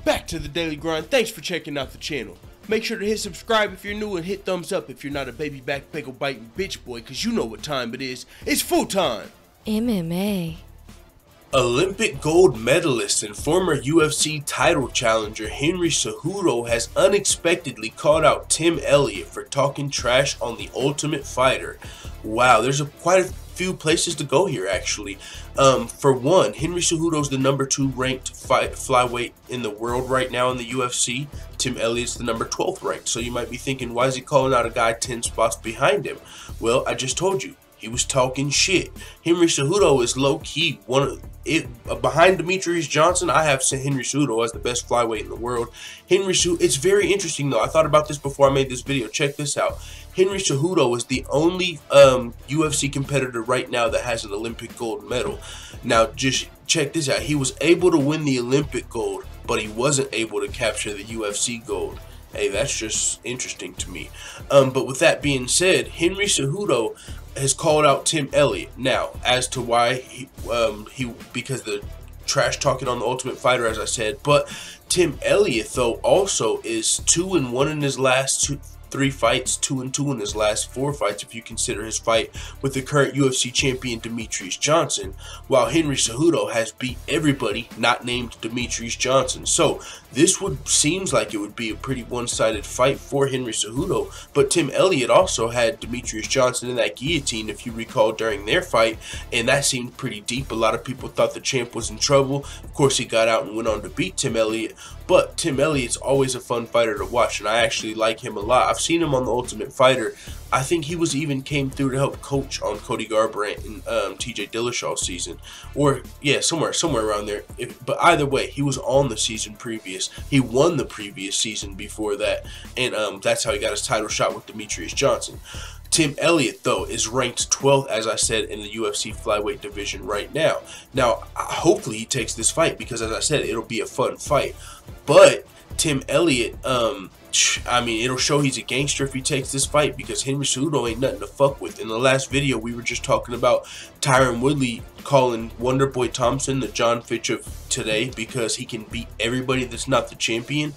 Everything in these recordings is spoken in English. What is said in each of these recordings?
back to the Daily Grind. Thanks for checking out the channel. Make sure to hit subscribe if you're new and hit thumbs up if you're not a baby back pickle biting bitch boy, cause you know what time it is. It's full time. MMA. Olympic gold medalist and former UFC title challenger Henry Cejudo has unexpectedly called out Tim Elliott for talking trash on The Ultimate Fighter. Wow, there's quite a few places to go here actually. For one, Henry Cejudo is the #2 ranked flyweight in the world right now in the UFC. Tim Elliott's the number 12th ranked. So you might be thinking, why is he calling out a guy 10 spots behind him? Well, I just told you. He was talking shit. Henry Cejudo is low-key behind Demetrius Johnson. I have Henry Cejudo as the best flyweight in the world. It's very interesting though. I thought about this before I made this video. Check this out. Henry Cejudo is the only UFC competitor right now that has an Olympic gold medal. Now, just check this out. He was able to win the Olympic gold, but he wasn't able to capture the UFC gold. Hey, that's just interesting to me. But with that being said, Henry Cejudo has called out Tim Elliott. Now, as to why because the trash talking on The Ultimate Fighter, as I said. But Tim Elliott, though, also is 2-1 in his last 3 fights, 2-2 in his last 4 fights if you consider his fight with the current UFC champion Demetrius Johnson, while Henry Cejudo has beat everybody not named Demetrius Johnson. So this seems like it would be a pretty one-sided fight for Henry Cejudo, but Tim Elliott also had Demetrius Johnson in that guillotine if you recall during their fight, and that seemed pretty deep. A lot of people thought the champ was in trouble. Of course, he got out and went on to beat Tim Elliott, but Tim Elliott's always a fun fighter to watch, and I actually like him a lot. I've seen him on The Ultimate Fighter. I think he even came through to help coach on Cody Garbrandt and TJ Dillashaw's season, or yeah, somewhere around there. But either way, he was on the season previous. He won the previous season before that, and that's how he got his title shot with Demetrius Johnson. Tim Elliott, though, is ranked 12th, as I said, in the UFC flyweight division right now. Now, hopefully he takes this fight because, as I said, it'll be a fun fight. But Tim Elliott, I mean, it'll show he's a gangster if he takes this fight because Henry Cejudo ain't nothing to fuck with. In the last video, we were just talking about Tyron Woodley calling Wonderboy Thompson the John Fitch of today because he can beat everybody that's not the champion.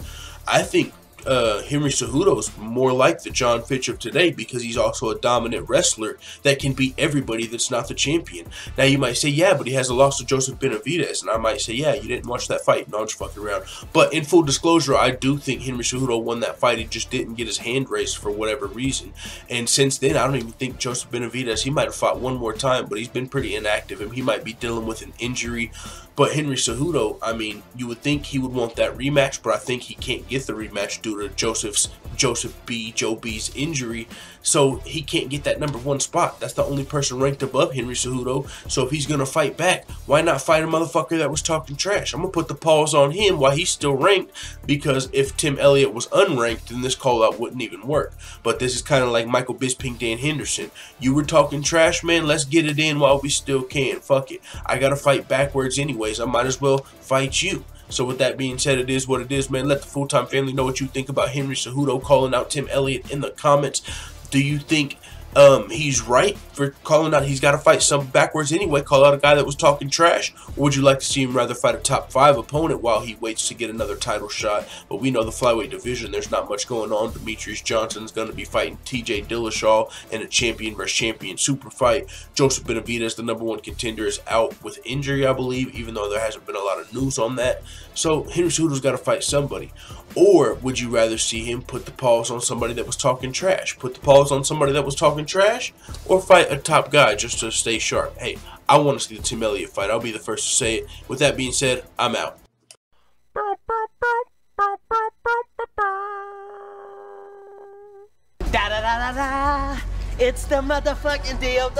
I think Henry Cejudo is more like the John Fitch of today because he's also a dominant wrestler that can beat everybody that's not the champion. Now you might say, yeah, but he has a loss to Joseph Benavidez, and I might say, yeah, you didn't watch that fight. No, I'm just fucking around. But in full disclosure, I do think Henry Cejudo won that fight. He just didn't get his hand raised for whatever reason. And since then, I don't even think Joseph Benavidez, he might have fought one more time, but he's been pretty inactive, and he might be dealing with an injury. But Henry Cejudo, I mean, you would think he would want that rematch, but I think he can't get the rematch due to Joe B's injury, so he can't get that #1 spot. That's the only person ranked above Henry Cejudo. So if he's gonna fight back, why not fight a motherfucker that was talking trash? I'm gonna put the pause on him while he's still ranked, because if Tim Elliott was unranked, then this call out wouldn't even work. But this is kind of like Michael Bisping, Dan Henderson. You were talking trash, man. Let's get it in while we still can. Fuck it. I gotta fight backwards anyways. I might as well fight you. So with that being said, it is what it is, man. Let the full-time family know what you think about Henry Cejudo calling out Tim Elliott in the comments. Do you think he's right for calling out he's got to fight some backwards anyway, call out a guy that was talking trash? Or would you like to see him rather fight a top 5 opponent while he waits to get another title shot? But we know the flyweight division, there's not much going on. Demetrius Johnson's going to be fighting TJ Dillashaw in a champion versus champion super fight. Joseph Benavidez, the #1 contender, is out with injury, I believe, even though there hasn't been a lot of news on that. So Henry Cejudo's got to fight somebody. Or would you rather see him put the pause on somebody that was talking trash? Put the pause on somebody that was talking trash? Or fight a top guy just to stay sharp? Hey, I want to see the Tim Elliott fight. I'll be the first to say it. With that being said, I'm out. Da da da da da. It's the motherfucking DOG.